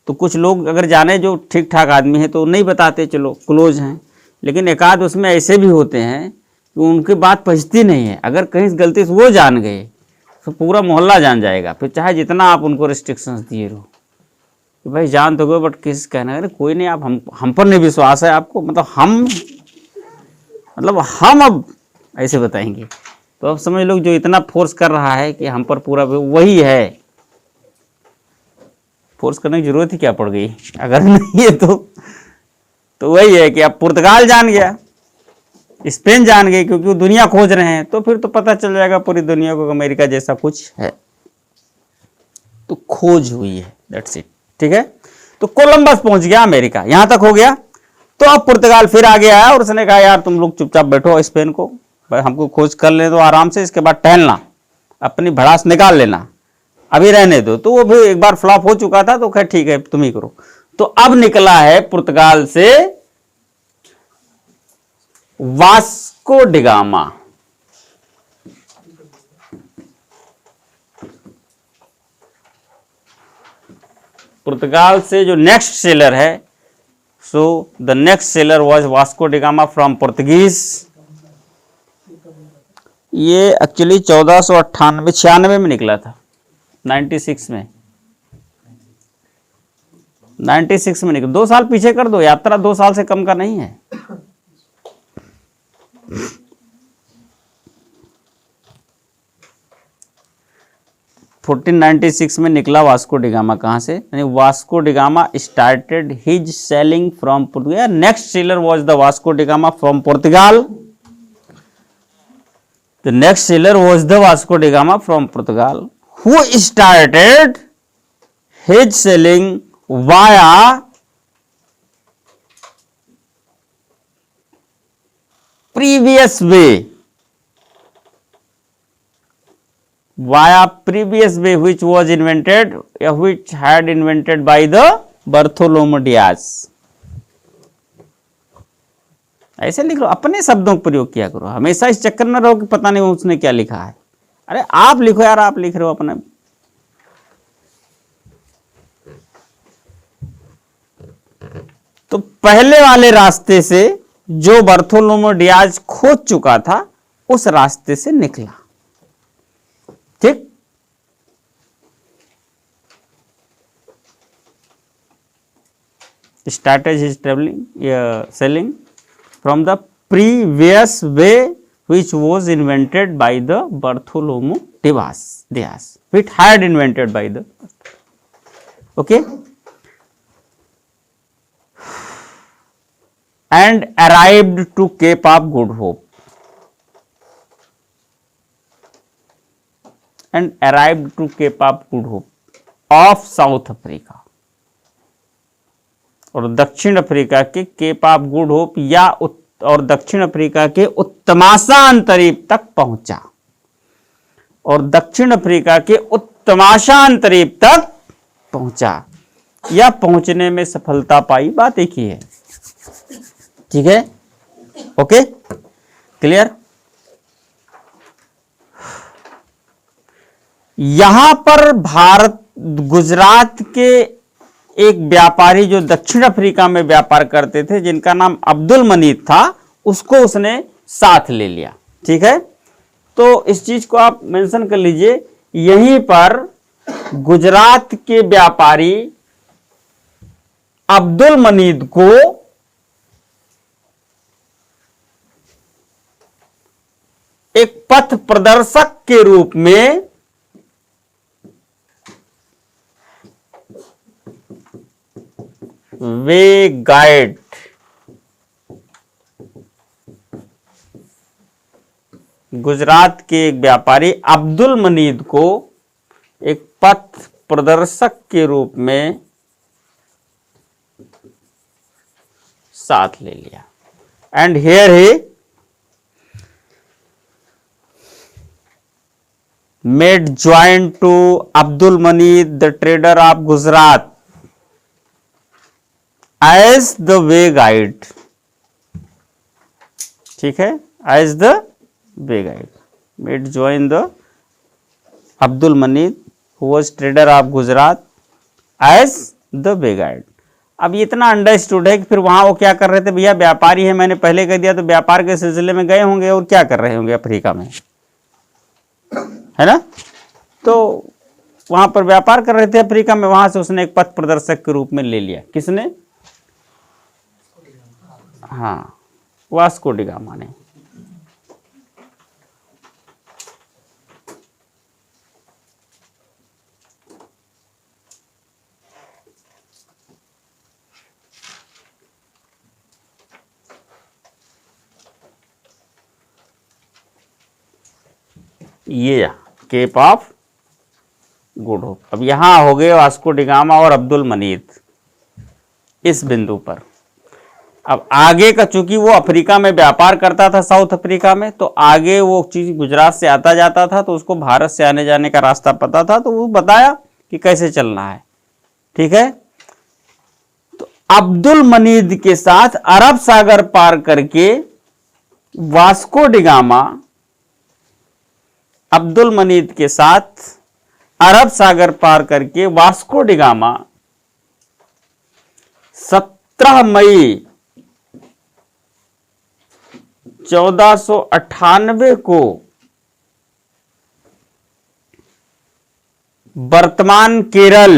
तो कुछ लोग अगर जाने जो ठीक ठाक आदमी है तो नहीं बताते, चलो क्लोज हैं। लेकिन एकाध उसमें ऐसे भी होते हैं कि उनकी बात पहुँचती नहीं है, अगर कहीं गलती से वो जान गए तो पूरा मोहल्ला जान जाएगा, फिर चाहे जितना आप उनको रिस्ट्रिक्शंस दिए रहो कि भाई जान तो गए, बट किस कहना, अरे कोई नहीं, आप हम पर नहीं विश्वास है आपको, मतलब हम अब ऐसे बताएंगे। तो अब समझ लो जो इतना फोर्स कर रहा है कि हम पर पूरा, वही है। फोर्स करने की जरूरत ही क्या पड़ गई, अगर नहीं है तो वही है कि अब पुर्तगाल जान गया, स्पेन जान गए, क्योंकि वो दुनिया खोज रहे हैं, तो फिर तो पता चल जाएगा पूरी दुनिया को अमेरिका जैसा कुछ है। तो खोज हुई है, दैट्स इट। ठीक है, तो कोलंबस पहुंच गया अमेरिका, यहां तक हो गया। तो अब पुर्तगाल फिर आगे आया और उसने कहा यार तुम लोग चुपचाप बैठो स्पेन को, हमको खोज कर ले दो आराम से, इसके बाद टहलना, अपनी भड़ास निकाल लेना, अभी रहने दो। तो वो भी एक बार फ्लॉप हो चुका था, तो खैर ठीक है तुम ही करो। तो अब निकला है पुर्तगाल से वास्को डिगामा। पुर्तगाल से जो नेक्स्ट सेलर है, so the next seller was Vasco da Gama from Portuguese. ये एक्चुअली 1498-96 में निकला था, 96 में 96 में निकला। 2 साल पीछे कर दो, यात्रा 2 साल से कम का नहीं है। फोर्टीन 96 में निकला वास्को डिगामा। कहां से? यानी Vasco da Gama started his selling from Portugal. Next seller was the Vasco da Gama from Portugal. The next seller was the Vasco da Gama from Portugal, who started his selling via previous way, which was invented, which had invented by the Bartholomew Diaz. ऐसे लिख लो, अपने शब्दों का प्रयोग किया करो, हमेशा इस चक्कर में रहो कि पता नहीं उसने क्या लिखा है। अरे आप लिखो यार, आप लिख रहे हो अपने। तो पहले वाले रास्ते से जो बर्थोलोमेव डियाज खोज चुका था, उस रास्ते से निकला। ठीक, started his travelling selling from the previous way which was invented by the Bartholomew Diaz, which had invented by the, okay, and arrived to Cape of Good Hope, of South Africa, और दक्षिण Africa के cap of Good hope और दक्षिण Africa के उत्तमाशा अंतरीप तक पहुंचा, और दक्षिण अफ्रीका के उत्तमाशा अंतरीप तक पहुंचा, या पहुंचने में सफलता पाई, बात एक ही है। ठीक है, ओके, क्लियर। यहां पर भारत, गुजरात के एक व्यापारी जो दक्षिण अफ्रीका में व्यापार करते थे, जिनका नाम अब्दुल मनीद था, उसको उसने साथ ले लिया। ठीक है, तो इस चीज को आप मेंशन कर लीजिए। यहीं पर गुजरात के व्यापारी अब्दुल मनीद को एक पथ प्रदर्शक के रूप में वे गाइड, गुजरात के एक व्यापारी अब्दुल मनीद को एक पथ प्रदर्शक के रूप में साथ ले लिया। And here he made join to Abdul Manid the trader of Gujarat as the way guide. ठीक है, as the way guide, made join the Abdul Manid who was trader of Gujarat as the way guide. अब ये इतना अंडरस्टूड है कि फिर वहां वो क्या कर रहे थे, भैया व्यापारी है, मैंने पहले कह दिया, तो व्यापार के सिलसिले में गए होंगे और क्या कर रहे होंगे अफ्रीका में, है ना। तो वहां पर व्यापार कर रहे थे अफ्रीका में, वहां से उसने एक पथ प्रदर्शक के रूप में ले लिया। किसने? हाँ, वास्को डी गामा ने। ये केप ऑफ गुड होप। अब यहां हो गए वास्को डी गामा और अब्दुल मनीद इस बिंदु पर। अब आगे का, चूंकि वो अफ्रीका में व्यापार करता था, साउथ अफ्रीका में, तो आगे वो चीज गुजरात से आता जाता था, तो उसको भारत से आने जाने का रास्ता पता था, तो वो बताया कि कैसे चलना है। ठीक है, तो अब्दुल मनीद के साथ अरब सागर पार करके वास्को डी गामा, अब्दुल मनीद के साथ अरब सागर पार करके वास्को डी गामा 17 मई 1498 को वर्तमान केरल,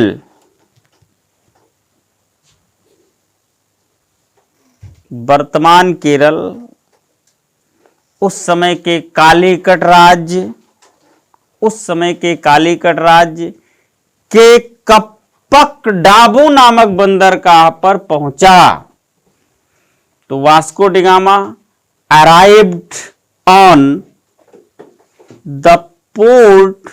उस समय के कालीकट राज्य, के कप्पक डाबू नामक बंदरगाह पर पहुंचा। तो Vasco D gamma arrived on the port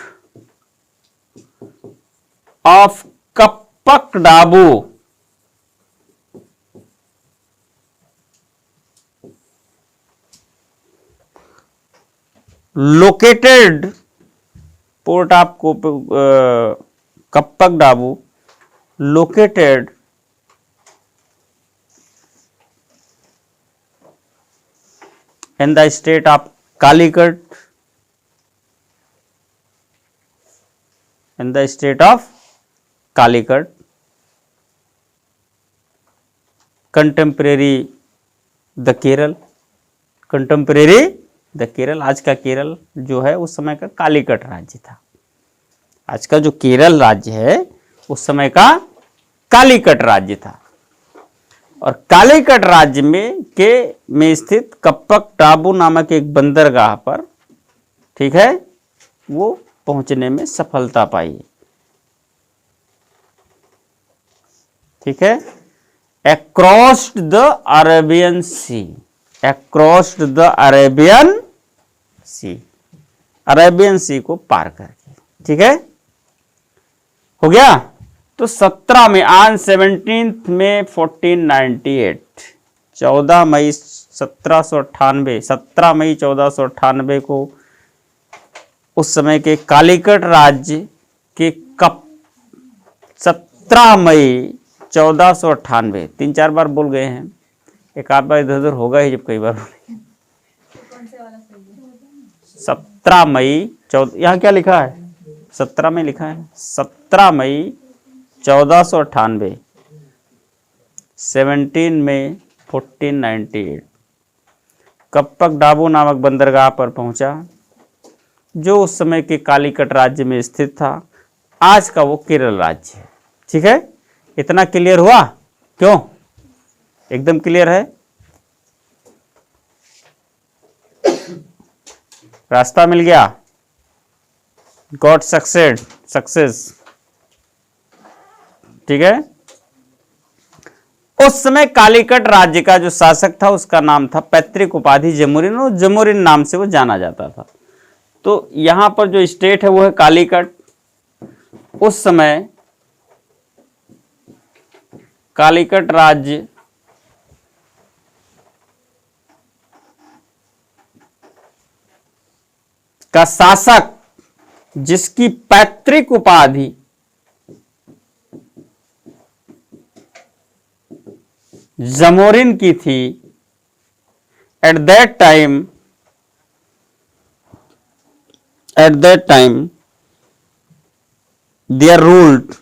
of Kappak Dabu located, port of Kappak Dabu located in the state of Calicut, contemporary the Kerala, आज का केरल जो है उस समय का कालीकट राज्य था। आज का जो केरल राज्य है उस समय का कालीकट राज्य था, और कालीकट राज्य में स्थित कप्पक डाबू नामक एक बंदरगाह पर, ठीक है, वो पहुंचने में सफलता पाई। ठीक है, across the Arabian Sea, Arabian Sea को पार करके। ठीक है, हो गया। तो 17 में ऑन 17 में 1498, 14 मई 1798, 17 मई 1498 को उस समय के कालीकट राज्य के 17 मई 1498, 3-4 बार बोल गए हैं, एक आध बार इधर उधर होगा ही जब कई बार। 17 मई 14, यहाँ क्या लिखा है? 17 में लिखा है, 17 मई 1498, 17 में 1498 कप्पक डाबू नामक बंदरगाह पर पहुंचा, जो उस समय के कालीकट राज्य में स्थित था। आज का वो केरल राज्य है। ठीक है, इतना क्लियर हुआ? क्यों? एकदम क्लियर है। रास्ता मिल गया, गॉट सक्सेस। ठीक है, उस समय कालीकट राज्य का जो शासक था उसका नाम था, पैतृक उपाधि जमुरिन, और जमुरिन नाम से वो जाना जाता था। तो यहां पर जो स्टेट है वो है कालीकट। उस समय कालीकट राज्य का शासक जिसकी पैतृक उपाधि जमोरिन की थी, at that time they ruled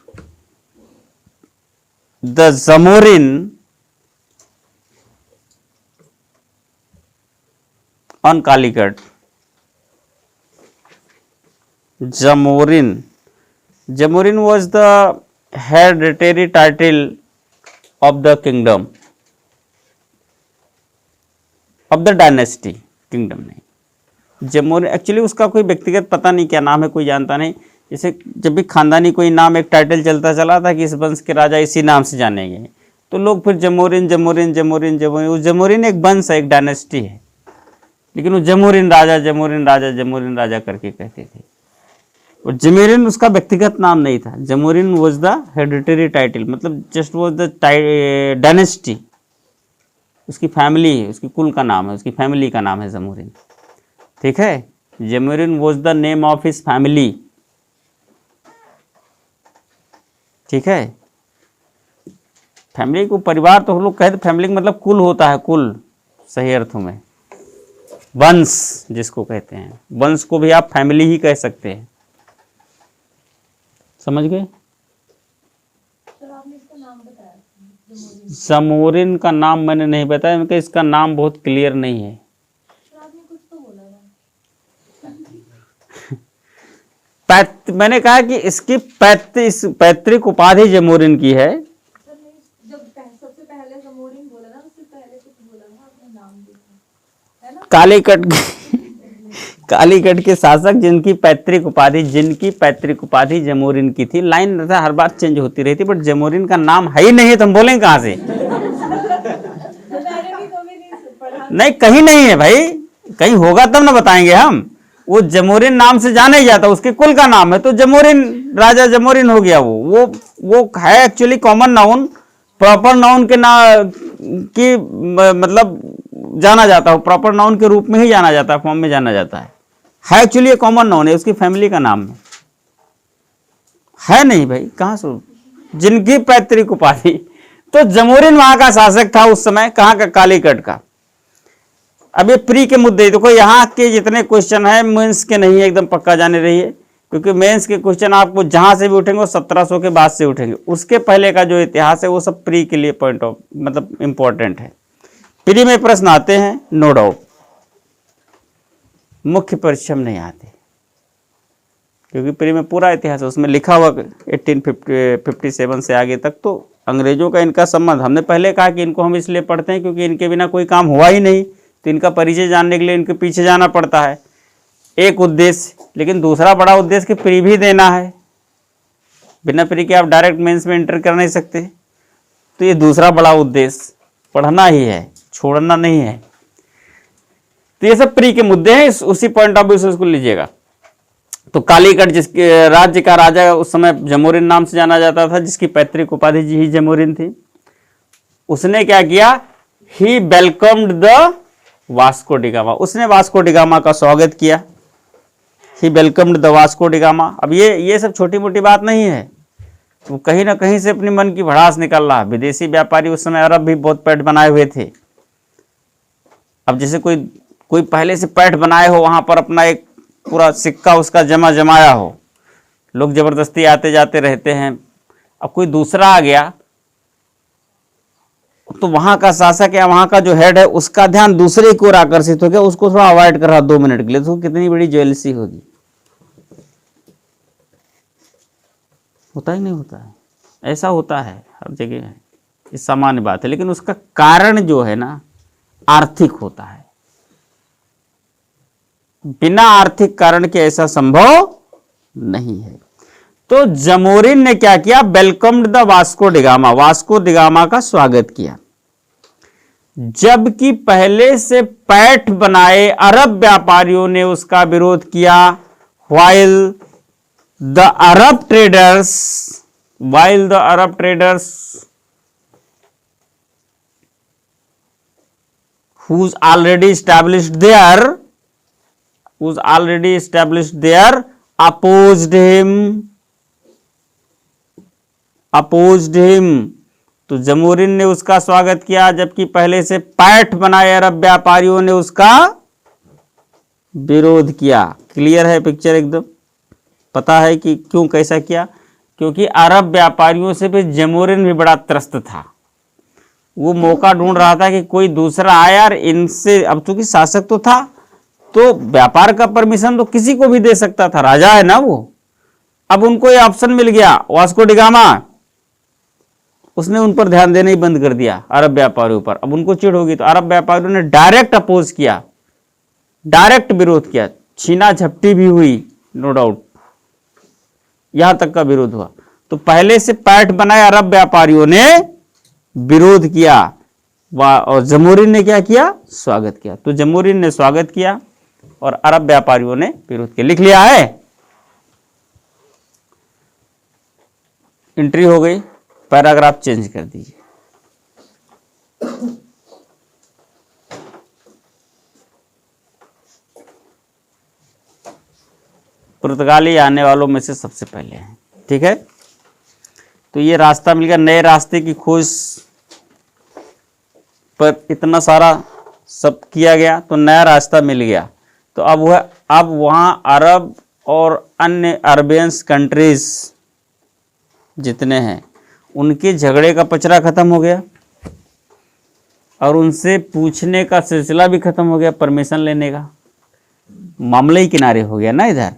the Zamorin on Calicut. Zamorin was the hereditary title of the kingdom, of the dynasty. Kingdom नहीं, जमोरिन एक्चुअली उसका कोई व्यक्तिगत पता नहीं क्या नाम है, कोई जानता नहीं। जैसे जब भी खानदानी कोई नाम एक टाइटल चलता चला था कि इस वंश के राजा इसी नाम से जाने गए, तो लोग फिर जमोरिन जमोरिन जमोरिन जमोरिन, वो जमोरिन एक वंश है, एक डायनेस्टी है, लेकिन वो जमोरिन राजा जमोरिन राजा जमोरिन राजा करके कहते थे। और जमोरिन उसका व्यक्तिगत नाम नहीं था, Zamorin was the hereditary title, मतलब जस्ट वॉज द डायनेस्टी, उसकी फैमिली है, उसकी कुल का नाम है, उसकी फैमिली का नाम है जमोरिन। ठीक है, Zamorin was the name of his family. ठीक है, फैमिली को परिवार तो हम लोग कहते, फैमिली मतलब कुल होता है, कुल सही अर्थों में, वंश जिसको कहते हैं, वंश को भी आप फैमिली ही कह सकते हैं। समझ गए? जमोरिन का नाम मैंने नहीं बताया, क्योंकि इसका नाम बहुत क्लियर नहीं है। मैंने कहा कि इसकी पैतृक उपाधि जमोरिन की है। जब सबसे पहले जमोरिन बोला ना, उससे पहले कुछ बोला ना, अपना नाम है ना, कालीकट के शासक जिनकी पैतृक उपाधि जमोरिन की थी। लाइन रहता हर बार चेंज होती रहती, बट जमोरिन का नाम है ही नहीं, तो हम बोलेंगे कहां से? नहीं, कहीं नहीं है भाई, कहीं होगा तब ना बताएंगे हम। वो जमोरिन नाम से जाना ही जाता, उसके कुल का नाम है, तो जमोरिन राजा जमोरिन हो गया। वो है actually common noun, proper noun के की मतलब जाना जाता है, प्रॉपर नाउन के रूप में ही जाना जाता है, फॉर्म में जाना जाता है एक्चुअली कॉमन नाउन है, उसकी फैमिली का नाम है नहीं भाई, कहां से? जिनकी पैतृक उपाधि, तो जमोरिन वहां का शासक था उस समय, कहां का? कालीकट का। अब ये प्री के मुद्दे देखो, यहाँ के जितने क्वेश्चन है मेंस के नहीं है, एकदम पक्का जाने रहिए, क्योंकि मेंस के क्वेश्चन आपको जहां से भी उठेंगे वो 1700 के बाद से उठेंगे, उसके पहले का जो इतिहास है वो सब प्री के लिए पॉइंट ऑफ मतलब इंपॉर्टेंट है। प्री में प्रश्न आते हैं नो डाउट, मुख्य परीक्षा में नहीं आते, क्योंकि प्री में पूरा इतिहास है, उसमें लिखा हुआ 1857 से आगे तक। तो अंग्रेजों का इनका संबंध, हमने पहले कहा कि इनको हम इसलिए पढ़ते हैं क्योंकि इनके बिना कोई काम हुआ ही नहीं, तो इनका परिचय जानने के लिए इनके पीछे जाना पड़ता है, एक उद्देश्य। लेकिन दूसरा बड़ा उद्देश्य कि प्री भी देना है, बिना प्री के आप डायरेक्ट मेंस में एंटर कर नहीं सकते, तो ये दूसरा बड़ा उद्देश्य, पढ़ना ही है, छोड़ना नहीं है। तो ये सब प्री के मुद्दे हैं, उसी पॉइंट ऑफ व्यू से उसको लीजिएगा। तो कालीकट जिसके राज्य का राजा उस समय जमोरिन नाम से जाना जाता था, जिसकी पैतृक उपाधि ही जमोरिन थी, उसने क्या किया? ही वेलकम्ड द वास्को डिगामा, उसने वास्को डिगामा का स्वागत किया। ही वेलकम्ड द वास्को डिगामा। अब ये सब छोटी मोटी बात नहीं है, वो कहीं ना कहीं से अपनी मन की भड़ास निकल रहा। विदेशी व्यापारी उस समय अरब भी बहुत पैठ बनाए हुए थे। अब जैसे कोई पहले से पैठ बनाए हो, वहां पर अपना एक पूरा सिक्का उसका जमाया हो, लोग जबरदस्ती आते जाते रहते हैं। अब कोई दूसरा आ गया तो वहां का शासक या वहां का जो हेड है उसका ध्यान दूसरे की ओर आकर्षित हो गया, उसको थोड़ा अवॉइड कर रहा 2 मिनट के लिए, तो कितनी बड़ी जेलसी होगी। होता ही नहीं होता है, ऐसा होता है हर जगह है, ये सामान्य बात है। लेकिन उसका कारण जो है ना, आर्थिक होता है, बिना आर्थिक कारण के ऐसा संभव नहीं है। तो जमोरिन ने क्या किया? Welcomed the Vasco da Gama, Vasco da Gama का स्वागत किया। जबकि पहले से पैठ बनाए अरब व्यापारियों ने उसका विरोध किया। while the Arab traders who's already established there opposed him, तो जमोरिन ने उसका स्वागत किया, जबकि पहले से पैठ बनाए अरब व्यापारियों ने उसका विरोध किया। क्लियर है पिक्चर एकदम? पता है कि क्यों कैसा किया? क्योंकि अरब व्यापारियों से भी जमोरिन भी बड़ा त्रस्त था। वो मौका ढूंढ रहा था कि कोई दूसरा आया और इनसे, अब चूंकि शासक तो था तो व्यापार का परमिशन तो किसी को भी दे सकता था, राजा है ना वो। अब उनको ये ऑप्शन मिल गया, वास्को डिगामा, उसने उन पर ध्यान देना ही बंद कर दिया अरब व्यापारियों पर। अब उनको चिढ़ होगी तो अरब व्यापारियों ने डायरेक्ट अपोज किया, डायरेक्ट विरोध किया, छीना झपटी भी हुई, नो डाउट, यहां तक का विरोध हुआ। तो पहले से पैठ बनाए अरब व्यापारियों ने विरोध किया और जमोरिन ने क्या किया? स्वागत किया। तो जमोरिन ने स्वागत किया और अरब व्यापारियों ने विरोध किया। लिख लिया है? एंट्री हो गई, पैराग्राफ चेंज कर दीजिए। पुर्तगाली आने वालों में से सबसे पहले हैं, ठीक है। तो ये रास्ता मिल गया, नए रास्ते की खोज पर इतना सारा सब किया गया तो नया रास्ता मिल गया। तो अब वहां अरब और अन्य अरबियंस कंट्रीज जितने हैं उनके झगड़े का पचरा खत्म हो गया और उनसे पूछने का सिलसिला भी खत्म हो गया, परमिशन लेने का मामला ही किनारे हो गया ना इधर।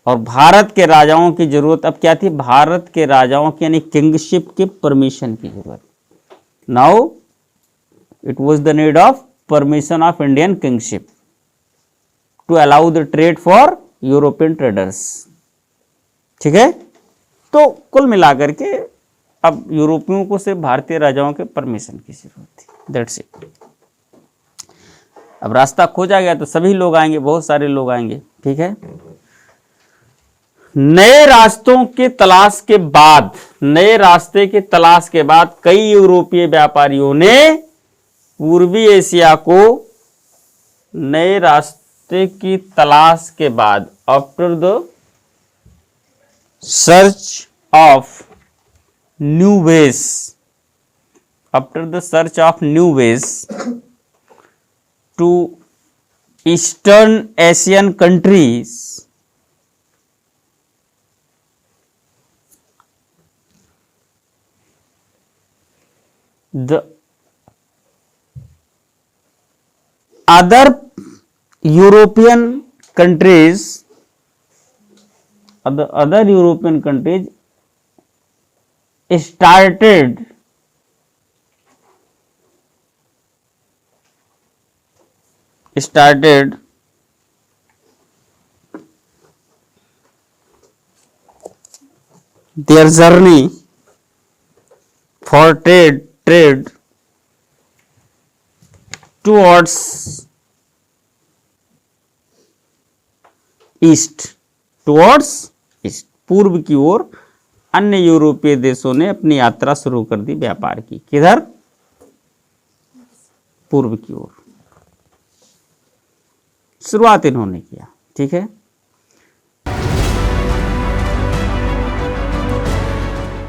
और भारत के राजाओं की जरूरत अब क्या थी? भारत के राजाओं की यानी किंगशिप के परमिशन की जरूरत। Now it was the need of permission of Indian kingship to allow the trade for European traders, ठीक है। तो कुल मिलाकर के अब यूरोपियों को सिर्फ भारतीय राजाओं के परमिशन की जरूरत थी, दैट्स इट। अब रास्ता खोजा गया तो सभी लोग आएंगे, बहुत सारे लोग आएंगे, ठीक है। नए रास्तों के तलाश के बाद, नए रास्ते की तलाश के बाद कई यूरोपीय व्यापारियों ने पूर्वी एशिया को नए रास्ते की तलाश के बाद, after the search of new ways, after the search of new ways to eastern Asian countries, the other European countries, other European countries started their journey for trade towards east, पूर्व की ओर अन्य यूरोपीय देशों ने अपनी यात्रा शुरू कर दी व्यापार की। किधर? पूर्व की ओर शुरुआत इन्होंने किया, ठीक है।